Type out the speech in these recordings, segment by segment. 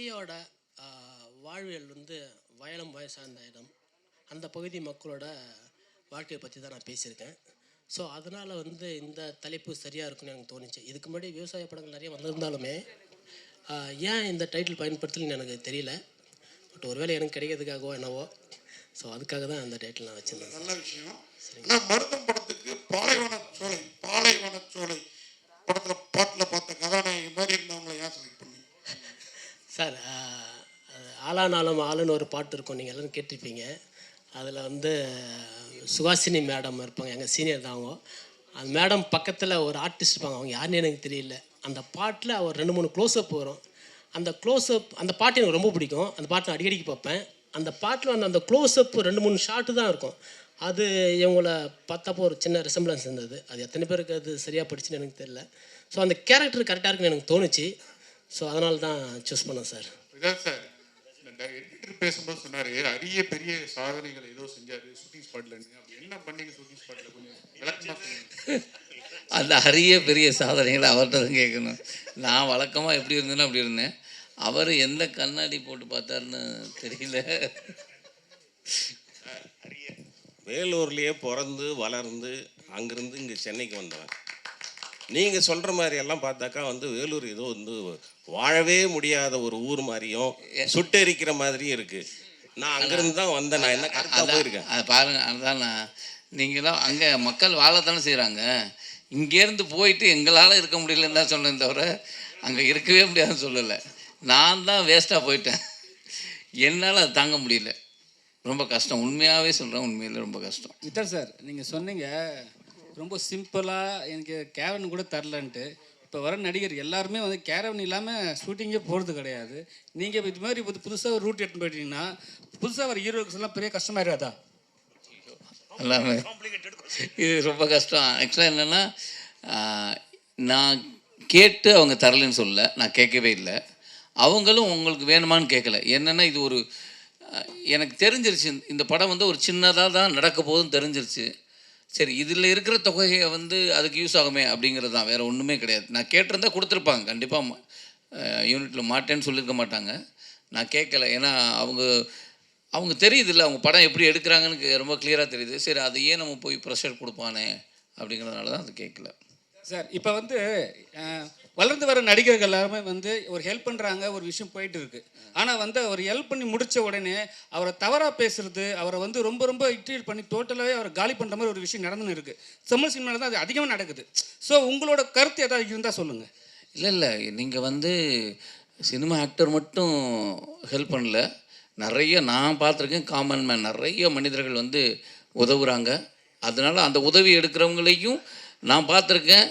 கதையோட வாழ்வியல் வந்து வயலும் சார்ந்த இடம். அந்த பகுதி மக்களோட வாழ்க்கையை பற்றி தான் நான் பேசியிருக்கேன். ஸோ அதனால் வந்து இந்த தலைப்பு சரியாக இருக்குன்னு எனக்கு தோணுச்சு. இதுக்கு முன்னாடி விவசாய படங்கள் நிறைய வந்திருந்தாலுமே ஏன் இந்த டைட்டில் பயன்படுத்தலன்னு எனக்கு தெரியல. பட் ஒருவேளை எனக்கு கிடைக்கிறதுக்காகவோ என்னவோ, ஸோ அதுக்காக தான் அந்த டைட்டில் நான் வச்சுருந்தேன். நல்ல விஷயம். ஆனால் மருதம் படத்துக்கு பாலைவன சோலை படத்தில் பாட்டில் பார்த்த கதாநாயகி மாதிரி இருந்தவங்களை ஏன் செலக்ட் பண்ணி சார்? ஆளானாலும் ஆளுன்னு ஒரு பாட்டு இருக்கும், நீங்கள் எல்லோரும் கேட்டிருப்பீங்க. அதில் வந்து சுகாசினி மேடம் இருப்பாங்க, எங்கள் சீனியர் தான் அவங்க. அந்த மேடம் பக்கத்தில் ஒரு ஆர்டிஸ்ட் இருப்பாங்க, அவங்க யாருன்னு எனக்கு தெரியல. அந்த பாட்டில் ஒரு 2-3 க்ளோஸ்அப் வரும். அந்த க்ளோஸ்அப் அந்த பாட்டு எனக்கு ரொம்ப பிடிக்கும். அந்த பாட்டு நான் அடிக்கடிக்கு பார்ப்பேன். அந்த பாட்டில் அந்த க்ளோஸ்அப் 2-3 ஷாட்டு தான் இருக்கும். அது இவங்களை பார்த்தப்போ ஒரு சின்ன ரெசம்பிளன்ஸ் இருந்தது. அது எத்தனை பேருக்கு அது சரியாக படிச்சுன்னு எனக்கு தெரியல. ஸோ அந்த கேரக்டர் கரெக்டாக இருக்குன்னு எனக்கு தோணுச்சு. ஸோ அதனால தான் சூஸ் பண்ணேன் சார். இதான் சார் எடிட்டர் பேசும்போது சொன்னார், அரிய பெரிய சாதனைகள் ஏதோ செஞ்சார் ஷூட்டிங் ஸ்பாட்டில். அப்படி என்ன பண்ணீங்க ஷூட்டிங் ஸ்பாட்டில்? கொஞ்சம் விளக்கமாக சொல்லுங்கள். அந்த அரிய பெரிய சாதனைகளை அவர்கிட்ட தான் கேட்கணும். நான் வழக்கமாக எப்படி இருந்தேன்னு அப்படி இருந்தேன். அவர் எந்த கண்ணாடி போட்டு பார்த்தாருன்னு தெரியல. வேலூர்லேயே பிறந்து வளர்ந்து அங்கேருந்து இங்கே சென்னைக்கு வந்தவன். நீங்கள் சொல்கிற மாதிரி எல்லாம் பார்த்தாக்கா வந்து வேலூர் ஏதோ வந்து வாழவே முடியாத ஒரு ஊர் மாதிரியும் சுட்டெரிக்கிற மாதிரியும் இருக்குது. நான் அங்கேருந்து தான் வந்தேன். நான் என்ன கரெக்டாக போயிருக்கேன். அதை பாருங்கள். அதுதான் நீங்களாம் அங்கே மக்கள் வாழத்தானே செய்கிறாங்க. இங்கேருந்து போயிட்டு எங்களால் இருக்க முடியலன்னு தான் சொன்னேன் தவிர அங்கே இருக்கவே முடியாதுன்னு சொல்லலை. நான் தான் வேஸ்ட்டாக போயிட்டேன். என்னால் அது தாங்க முடியல. ரொம்ப கஷ்டம். உண்மையாகவே சொல்கிறேன், உண்மையில் ரொம்ப கஷ்டம். வித்தர் சார், நீங்கள் சொன்னீங்க ரொம்ப சிம்பிளாக எனக்கு கேரவன் கூட தரலன்ட்டு. இப்போ வர நடிகர் எல்லாருமே வந்து கேரவன் இல்லாமல் ஷூட்டிங்கே போகிறது கிடையாது. நீங்கள் இது மாதிரி புதுசாக ஒரு ரூட் எடுத்து போயிட்டீங்கன்னா புதுசாக வர ஹீரோக்ஸ் எல்லாம் பெரிய கஷ்டமாயிடாதா? எல்லாமே இது ரொம்ப கஷ்டம். ஆக்சுவலாக என்னென்னா, நான் கேட்டு அவங்க தரலன்னு சொல்லலை, நான் கேட்கவே இல்லை. அவங்களும் உங்களுக்கு வேணுமான்னு கேட்கல. என்னென்னா, இது ஒரு எனக்கு தெரிஞ்சிருச்சு, இந்த படம் வந்து ஒரு சின்னதாக தான் நடக்க போதுன்னு தெரிஞ்சிருச்சு. சரி, இதில் இருக்கிற தொகையை வந்து அதுக்கு யூஸ் ஆகுமே அப்படிங்கிறது தான், வேறு ஒன்றுமே கிடையாது. நான் கேட்டிருந்தா கொடுத்துருப்பாங்க கண்டிப்பாக. யூனிட்டில் மாட்டேன்னு சொல்லியிருக்க மாட்டாங்க. நான் கேட்கல. ஏன்னா அவங்க தெரியுது இல்லை, அவங்க படம் எப்படி எடுக்கிறாங்கன்னு ரொம்ப கிளியராக தெரியுது. சரி, அது ஏன் நம்ம போய் ப்ரெஷர் கொடுப்பானே அப்படிங்கிறதுனால தான் அது கேட்கல. சார், இப்போ வந்து வளர்ந்து வர நடிகர்கள் எல்லாருமே வந்து ஒரு ஹெல்ப் பண்ணுறாங்க, ஒரு விஷயம் போயிட்டு இருக்கு. ஆனால் வந்து அவர் ஹெல்ப் பண்ணி முடித்த உடனே அவரை தவறாக பேசுறது, அவரை வந்து ரொம்ப ரொம்ப இன்ட்ரீட் பண்ணி டோட்டலாகவே அவரை காலி பண்ணுற மாதிரி ஒரு விஷயம் நடந்துன்னு இருக்குது. தமிழ் சினிமாவில் தான் அது அதிகமாக நடக்குது. ஸோ உங்களோட கருத்து ஏதாவது இருந்தால் சொல்லுங்கள். இல்லை, நீங்கள் வந்து சினிமா ஆக்டர் மட்டும் ஹெல்ப் பண்ணல, நிறைய நான் பார்த்துருக்கேன். காமன் மேன் நிறைய மனிதர்கள் வந்து உதவுறாங்க. அதனால் அந்த உதவி எடுக்கிறவங்களையும் நான் பார்த்துருக்கேன்.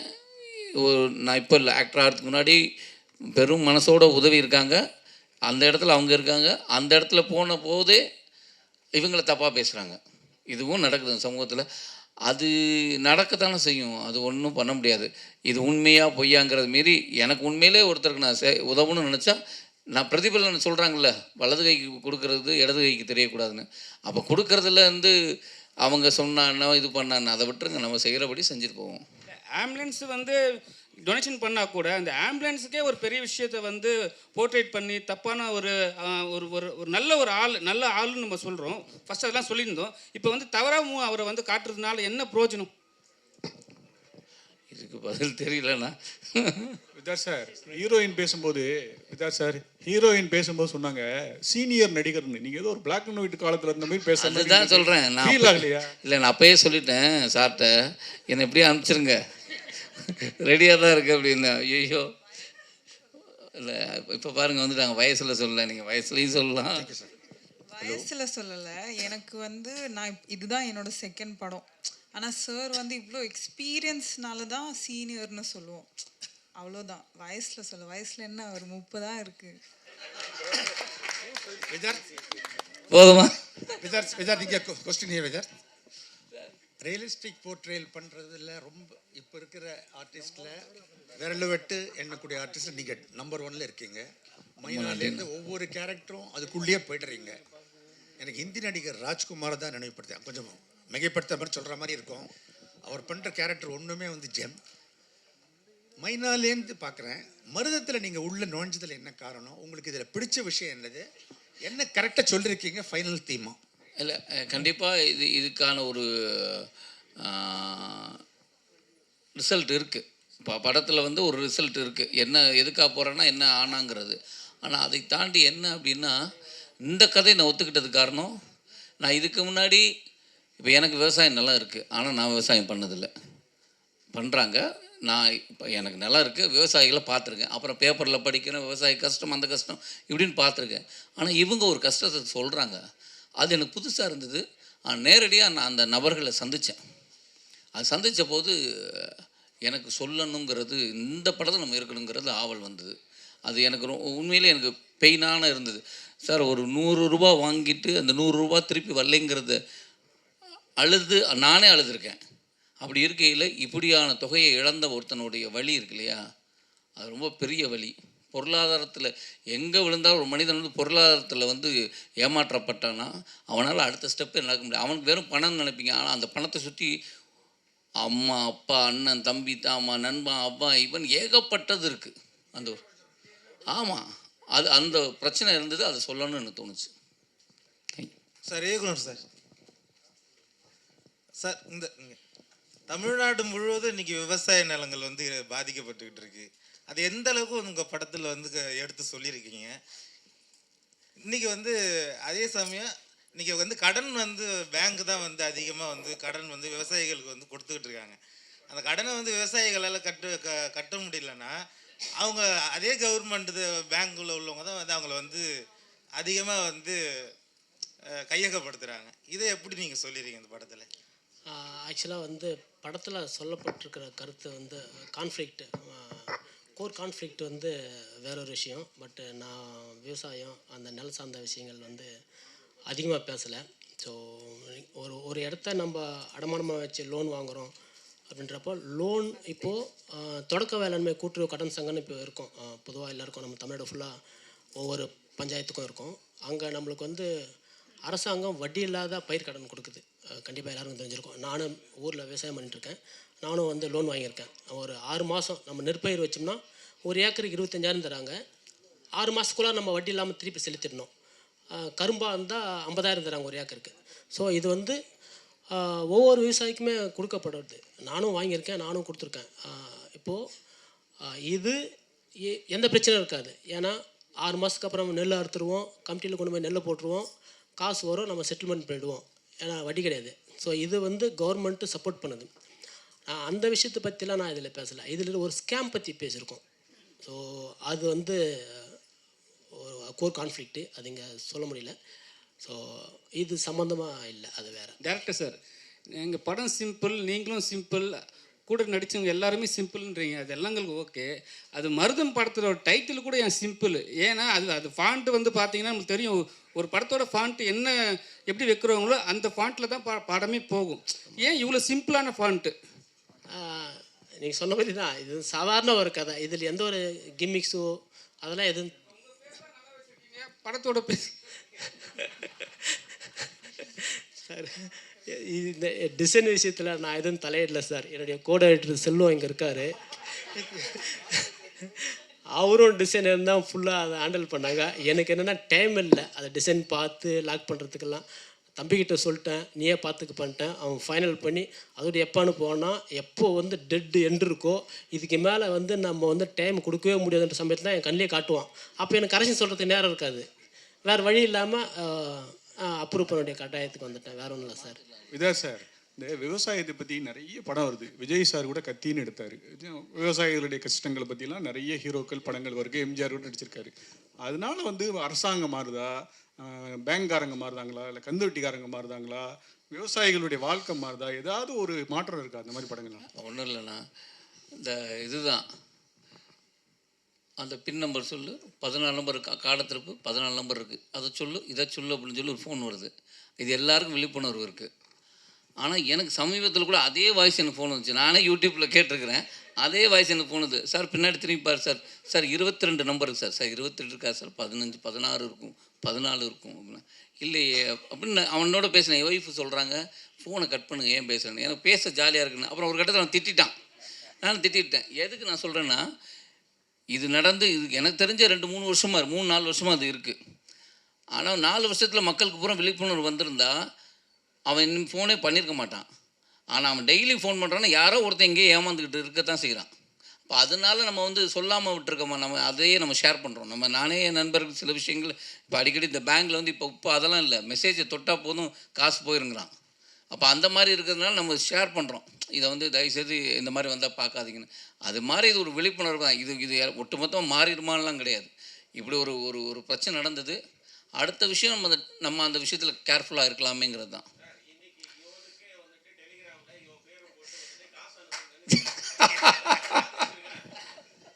நான் இப்போ இல்லை, ஆக்டர் ஆகிறதுக்கு முன்னாடி பெரும் மனசோட உதவி இருக்காங்க. அந்த இடத்துல அவங்க இருக்காங்க. அந்த இடத்துல போன போதே இவங்களை தப்பாக பேசுகிறாங்க. இதுவும் நடக்குது சமூகத்தில். அது நடக்கத்தானே செய்யும். அது ஒன்றும் பண்ண முடியாது. இது உண்மையாக பொய்யாங்கிறது மாரி எனக்கு உண்மையிலே ஒருத்தருக்கு நான் உதவணும்னு நினச்சா, நான் பிரதிபலன் சொல்கிறாங்கல்ல, வலது கைக்கு கொடுக்கறது இடது கைக்கு தெரியக்கூடாதுன்னு. அப்போ கொடுக்கறதுல வந்து அவங்க சொன்னான்னா இது பண்ணான்னா அதை விட்டுருங்க, நம்ம செய்கிறபடி செஞ்சுட்டு போவோம். ஆம்புலன்ஸ் வந்து டொனேஷன் பண்ணால் கூட அந்த ஆம்புலன்ஸுக்கே ஒரு பெரிய விஷயத்தை வந்து போர்ட்ரேட் பண்ணி தப்பான ஒரு ஒரு நல்ல ஆள்னு நம்ம சொல்கிறோம். ஃபஸ்ட் அதெல்லாம் சொல்லியிருந்தோம். இப்போ வந்து தவறாகவும் அவரை வந்து காட்டுறதுனால என்ன பிரயோஜனம்? இதுக்கு பதில் தெரியலண்ணா. விதார் சார், ஹீரோயின் பேசும்போது சொன்னாங்க சீனியர் நடிகர்னு. நீங்கள் ஏதோ ஒரு பிளாக் அண்ட் ஒயிட் காலத்தில் இருந்த மாதிரி பேச. அதுதான் சொல்கிறேன் நான். இல்லை, நான் அப்பயே சொல்லிட்டேன் சார்கிட்ட, என்னை எப்படியும் அனுப்பிச்சிருங்க, ரெடியாக தான் இருக்குது அப்படின்னு. ஐயோ இல்லை, இப்போ பாருங்கள் வந்துட்டாங்க. வயசில் சொல்லலை, நீங்கள் வயசுலேயும் சொல்லலாம். வயசில் சொல்லலை. எனக்கு வந்து இதுதான் என்னோட செகண்ட் படம். ஆனால் சார் வந்து இவ்வளோ எக்ஸ்பீரியன்ஸ்னால தான் சீனியர்னு சொல்லுவோம். அவ்வளோதான். வயசில் சொல்ல, வயசில் என்ன ஒரு 30 இருக்குது. போதுமா? ரியலிஸ்டிக் போர்ட்ரேல் பண்ணுறதுல ரொம்ப இப்போ இருக்கிற ஆர்டிஸ்டில் விரல் வெட்டு எண்ணக்கூடிய ஆர்டிஸ்டில் நீங்கள் நம்பர் 1ல் இருக்கீங்க. மைனாலேருந்து ஒவ்வொரு கேரக்டரும் அதுக்குள்ளேயே போய்ட்டுறீங்க. எனக்கு ஹிந்தி நடிகர் ராஜ்குமாரை தான் நினைவுபடுத்தேன். கொஞ்சம் மிகைப்படுத்த மாதிரி சொல்கிற மாதிரி இருக்கும். அவர் பண்ணுற கேரக்டர் ஒன்றுமே வந்து ஜெம். மைனாலேருந்து பார்க்குறேன். மருதத்தில் நீங்கள் உள்ள நுழைஞ்சதில் என்ன காரணம்? உங்களுக்கு இதில் பிடிச்ச விஷயம் என்னது? என்ன கரெக்டாக சொல்லியிருக்கீங்க ஃபைனல் தீமா? இல்லை, கண்டிப்பாக இதுக்கான ஒரு ரிசல்ட் இருக்குது. இப்போ படத்தில் வந்து ஒரு ரிசல்ட் இருக்குது. என்ன எதுக்காக போகிறேன்னா என்ன ஆனாங்கிறது. ஆனால் அதை தாண்டி என்ன அப்படின்னா, இந்த கதையை நான் ஒத்துக்கிட்டது காரணம், நான் இதுக்கு முன்னாடி இப்போ எனக்கு விவசாயம் நிலம் இருக்குது, ஆனால் நான் விவசாயம் பண்ணதில்லை. பண்ணுறாங்க. நான் இப்போ எனக்கு நிலம் இருக்குது, விவசாயிகளை பார்த்துருக்கேன். அப்புறம் பேப்பரில் படிக்கிறேன், விவசாய கஷ்டம் அந்த கஷ்டம் இப்படின்னு பார்த்துருக்கேன். ஆனால் இவங்க ஒரு கஷ்டத்தை சொல்கிறாங்க, அது எனக்கு புதுசாக இருந்தது. நேரடியாக நான் அந்த நபர்களை சந்தித்தேன். அது சந்தித்த போது எனக்கு சொல்லணுங்கிறது, இந்த படத்தில் நம்ம இருக்கணுங்கிறது ஆவல் வந்தது. அது எனக்கு உண்மையிலே எனக்கு பெயினான இருந்தது. சார், ஒரு 100 ரூபா வாங்கிட்டு அந்த 100 ரூபா திருப்பி வரலைங்கிறத நானே அழுதுருக்கேன். அப்படி இருக்கையில் இப்படியான தொகையை இழந்த ஒருத்தனுடைய வலி இருக்கு இல்லையா, அது ரொம்ப பெரிய வலி. பொருளாதாரத்தில் எங்கே விழுந்தாலும் ஒரு மனிதன் வந்து பொருளாதாரத்தில் வந்து ஏமாற்றப்பட்டானா அவனால் அடுத்த ஸ்டெப்பு நடக்க முடியாது. அவனுக்கு வெறும் பணம் நினைப்பீங்க, ஆனால் அந்த பணத்தை சுற்றி அம்மா, அப்பா, அண்ணன், தம்பி, தாமா, நண்பன், அப்பா, இவன் ஏகப்பட்டது இருக்குது. அந்த ஒரு ஆமாம், அது அந்த பிரச்சனை இருந்தது. அதை சொல்லணும்னு எனக்கு தோணுச்சு. சார் ஏகுலம் சார், சார் இந்த தமிழ்நாடு முழுவதும் இன்றைக்கி விவசாய நிலங்கள் வந்து பாதிக்கப்பட்டுக்கிட்டு இருக்கு. அது எந்த அளவுக்கு உங்கள் படத்தில் வந்து எடுத்து சொல்லியிருக்கீங்க. இன்றைக்கி வந்து அதே சமயம் இன்றைக்கி வந்து கடன் வந்து பேங்க் தான் வந்து அதிகமாக வந்து கடன் வந்து விவசாயிகளுக்கு வந்து கொடுத்துக்கிட்டு இருக்காங்க. அந்த கடனை வந்து விவசாயிகளால் கட்ட முடியலன்னா அவங்க அதே கவர்மெண்ட்டு பேங்க்கில் உள்ளவங்க தான் வந்து அவங்கள வந்து அதிகமாக வந்து கையகப்படுத்துகிறாங்க. இதை எப்படி நீங்கள் சொல்லிடுறீங்க இந்த படத்தில்? ஆக்சுவலாக வந்து படத்தில் சொல்லப்பட்டிருக்கிற கருத்து வந்து கான்ஃப்ளிக்ட், கோர் கான்ஃப்ளிக்ட் வந்து வேற ஒரு விஷயம். பட்டு நான் விவசாயம் அந்த நில சார்ந்த விஷயங்கள் வந்து அதிகமாக பேசலை. ஸோ ஒரு இடத்த நம்ம அடமானமாக வச்சு லோன் வாங்குகிறோம் அப்படின்றப்போ, லோன் இப்போது தொடக்க வேளாண்மை கூட்டுறவு கடன் சங்கம்னு இப்போ இருக்கும். பொதுவாக எல்லாருக்கும் நம்ம தமிழ்நாடு ஃபுல்லாக ஒவ்வொரு பஞ்சாயத்துக்கும் இருக்கும். அங்கே நம்மளுக்கு வந்து அரசாங்கம் வட்டி இல்லாத பயிர் கடன் கொடுக்குது. கண்டிப்பாக எல்லாருக்கும் தெரிஞ்சிருக்கும். நானும் ஊரில் விவசாயம் பண்ணிட்டுருக்கேன். நானும் வந்து லோன் வாங்கியிருக்கேன். ஒரு 6 மாதம் நம்ம நெற்பயிர் வச்சோம்னா ஒரு ஏக்கருக்கு 25,000 தராங்க. 6 மாதத்துக்குள்ளே நம்ம வட்டி இல்லாமல் திருப்பி செலுத்திடணும். கரும்பாக இருந்தால் 50,000 தராங்க ஒரு ஏக்கருக்கு. ஸோ இது வந்து ஒவ்வொரு விவசாயிக்குமே கொடுக்கப்படுறது. நானும் வாங்கியிருக்கேன், நானும் கொடுத்துருக்கேன். இப்போது இது எந்த பிரச்சனையும் இருக்காது. ஏன்னா 6 மாதத்துக்கு அப்புறம் நெல் அறுத்துருவோம், கமிட்டியில் கொண்டு போய் நெல்லை போட்டுருவோம், காசு வரும், நம்ம செட்டில்மெண்ட் பண்ணிவிடுவோம். ஏன்னா வட்டி கிடையாது. ஸோ இது வந்து கவர்மெண்ட்டு சப்போர்ட் பண்ணுது. அந்த விஷயத்தை பற்றிலாம் நான் இதில் பேசலை. இதில் ஒரு ஸ்கேம் பற்றி பேசியிருக்கோம். ஸோ அது வந்து ஒரு கோர் கான்ஃப்ளிக்ட்டு, அது இங்கே சொல்ல முடியல. ஸோ இது சம்மந்தமாக இல்லை, அது வேறு. டேரக்டர் சார், எங்கள் படம் சிம்பிள், நீங்களும் சிம்பிள், கூட நடித்தவங்க எல்லாருமே சிம்பிள்ன்றீங்க. அது எல்லாம் எங்களுக்கு ஓகே. அது மருதம் படத்தில் ஒரு டைட்டில் கூட ஏன் சிம்பிள்? ஏன்னா அது ஃபாண்ட்டு வந்து பார்த்தீங்கன்னா நமக்கு தெரியும், ஒரு படத்தோட ஃபாண்ட்டு என்ன எப்படி வைக்கிறவங்களோ அந்த ஃபாண்ட்டில் தான் படமே போகும். ஏன் இவ்வளோ சிம்பிளான ஃபாண்ட்டு? நீங்கள் சொன்ன மாதிரி தான், இது சாதாரண ஒரு கதை. இதில் எந்த ஒரு கிம்மிக்ஸோ அதெல்லாம் எதுவும் படத்தோட சார், இந்த டிசைன் விஷயத்தில் நான் எதுவும் தலையிடல சார். என்னுடைய கோட் எடிட்டர் செல்வம் இங்கே இருக்கார். அவரும் டிசைனர் தான் ஃபுல்லாக அதை ஹேண்டில் பண்ணாங்க. எனக்கு என்னென்னா டைம் இல்லை அதை டிசைன் பார்த்து லாக் பண்ணுறதுக்கெல்லாம். தம்பிக்கிட்ட சொல்லிட்டேன், நீயே பார்த்துக்கு பண்ணிட்டேன். அவன் ஃபைனல் பண்ணி அதோட எப்போன்னு போனால் எப்போ வந்து டெட் எண்டு இருக்கோ, இதுக்கு மேலே வந்து நம்ம வந்து டைம் கொடுக்கவே முடியாதுன்ற சமயத்தில் தான் என் கண்ணிலே காட்டுவான். அப்போ எனக்கு கரெக்ஷன் சொல்கிறதுக்கு நேரம் இருக்காது. வேறு வழி இல்லாமல் அப்ரூவ் பண்ண வேண்டிய கட்டாயத்துக்கு வந்துட்டேன். வேறு ஒன்றும் இல்லை சார். இதான் சார், இந்த விவசாயத்தை பற்றி நிறைய படம் வருது. விஜய் சார் கூட கத்தின்னு எடுத்தார். விவசாயிகளுடைய கஷ்டங்களை பற்றிலாம் நிறைய ஹீரோக்கள் படங்கள் வருது. எம்ஜிஆர் கூட நடிச்சிருக்காரு. அதனால வந்து அரசாங்கம் மாறுதா, பேங்க்காரங்க மாறுதாங்களா, இல்லை கந்து வெட்டிக்காரங்க மாறுதாங்களா, விவசாயிகளுடைய வாழ்க்கை மாறுதா, ஏதாவது ஒரு மாற்றம் இருக்கா அந்த மாதிரி படங்கள்லாம்? ஒன்றும் இல்லைண்ணா, இந்த இதுதான் அந்த பின் நம்பர் சொல்லு, 14 நம்பர் இருக்கா, காலத்திருப்பு 14 நம்பர் இருக்குது, அதை சொல்லு இதை சொல்லு அப்படின்னு சொல்லி ஒரு ஃபோன் வருது. இது எல்லாருக்கும் விழிப்புணர்வு இருக்குது. ஆனால் எனக்கு சமீபத்தில் கூட அதே வாய்ஸ் எனக்கு ஃபோன் வந்துச்சு. நானே யூடியூப்பில் கேட்டிருக்கிறேன். அதே வாய்ஸ் எனக்கு ஃபோனுது. சார் பின்னாடி திரும்பி பாரு சார், சார் 22 நம்பர் இருக்குது சார். சார் 22 இருக்கா சார்? 15, 16 இருக்கும், 14 இருக்கும் அப்படின்னா. இல்லையே அப்படின்னு அவனோட பேசினேன். என் ஒய்ஃபு சொல்கிறாங்க, ஃபோனை கட் பண்ணுங்க, ஏன் பேசுகிறேன்னு. எனக்கு பேச ஜாலியாக இருக்குன்னு. அப்புறம் ஒரு கட்டத்தில் அவன் திட்டான். நான் திட்டிட்டேன். எதுக்கு நான் சொல்கிறேன்னா, இது நடந்து இது எனக்கு தெரிஞ்ச 2-3 வருஷமாக 3-4 வருஷமாக அது இருக்குது. ஆனால் 4 வருஷத்தில் மக்களுக்கு பூரா விழிப்புணர்வு வந்திருந்தா அவன் இன்னும் ஃபோனே பண்ணியிருக்க மாட்டான். ஆனால் அவன் டெய்லி ஃபோன் பண்ணுறான்னா யாரோ ஒருத்தன் எங்கேயோ ஏமாந்துக்கிட்டு இருக்கத்தான் செய்கிறான். அப்போ அதனால நம்ம வந்து சொல்லாமல் விட்டுருக்கோமா, நம்ம அதையே நம்ம ஷேர் பண்ணுறோம். நானே என் நண்பர்கள் சில விஷயங்கள் இப்போ அடிக்கடி இந்த பேங்க்கில் வந்து இப்போ அதெல்லாம் இல்லை, மெசேஜை தொட்டால் போதும் காசு போயிருங்கிறான். அப்போ அந்த மாதிரி இருக்கிறதுனால நம்ம ஷேர் பண்ணுறோம். இதை வந்து தயவுசெய்து இந்த மாதிரி வந்தால் பார்க்காதீங்கன்னு. அது மாதிரி இது ஒரு விழிப்புணர்வு தான். இது ஒட்டுமொத்தமாக மாறிடுமான்லாம் கிடையாது. இப்படி ஒரு ஒரு ஒரு பிரச்சனை நடந்தது. அடுத்த விஷயம் நம்ம அந்த விஷயத்தில் கேர்ஃபுல்லாக இருக்கலாமேங்கிறது தான்.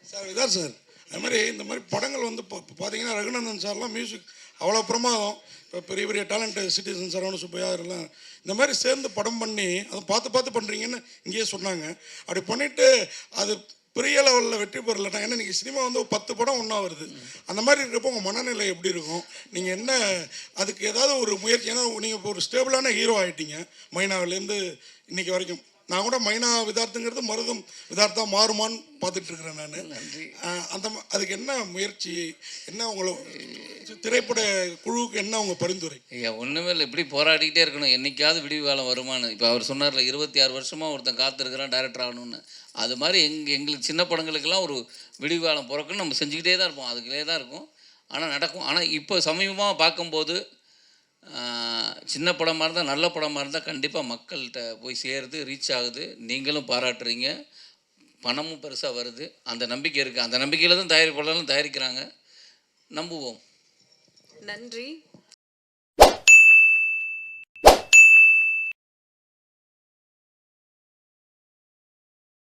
சார் இதான் சார், அது மாதிரி இந்த மாதிரி படங்கள் வந்து இப்போ பார்த்தீங்கன்னா ரகுநந்தன் சார்லாம் மியூசிக் அவ்வளோ பிரமாதம். இப்போ பெரிய பெரிய டேலண்ட் சிட்டிசன் சரவண சுப்பையா இதெல்லாம் இந்த மாதிரி சேர்ந்து படம் பண்ணி அதை பார்த்து பண்ணுறீங்கன்னு இங்கேயே சொன்னாங்க. அப்படி பண்ணிவிட்டு அது பெரிய லெவலில் வெற்றி பெறலைன்னா, ஏன்னா நீங்கள் சினிமா வந்து 10 படம் ஒன்றா வருது, அந்த மாதிரி இருக்கிறப்போ உங்கள் மனநிலை எப்படி இருக்கும்? நீங்கள் என்ன அதுக்கு ஏதாவது ஒரு முயற்சி, ஏன்னா நீங்கள் இப்போ ஒரு ஸ்டேபிளான ஹீரோ ஆகிட்டீங்க மைனாவிலேருந்து இன்றைக்கி வரைக்கும். நான் கூட மைனா விதார்த்துங்கிறது மருதம் விதார்த்தா மாறுமான்னு பார்த்துட்டு இருக்கிறேன் நான். அதுக்கு என்ன முயற்சி, என்ன உங்களை திரைப்பட குழுவுக்கு என்ன உங்கள் பரிந்துரை? ஐயா ஒன்றுமே இல்லை, இப்படி போராடிக்கிட்டே இருக்கணும். என்றைக்காவது விடிவு காலம் வருமானு. இப்போ அவர் சொன்னார்ல 26 வருஷமாக ஒருத்தன் காத்திருக்கிறான் டைரக்டர் ஆகணும்னு. அது மாதிரி எங்களுக்கு சின்ன படங்களுக்கெல்லாம் ஒரு விடிவு காலம் பிறக்குன்னு நம்ம செஞ்சுக்கிட்டே தான் இருப்போம், அதுக்குள்ளே தான் இருக்கும். ஆனால் நடக்கும். ஆனால் இப்போ சமீபமாக பார்க்கும்போது சின்ன படமாக இருந்தால் நல்ல படமாக இருந்தால் கண்டிப்பாக மக்கள்கிட்ட போய் சேருது, ரீச் ஆகுது. நீங்களும் பாராட்டுறீங்க, பணமும் பெருசாக வருது. அந்த நம்பிக்கை இருக்குது. அந்த நம்பிக்கையில் தான் தயாரிப்பாளர்களும் தயாரிக்கிறாங்க. நம்புவோம். நன்றி.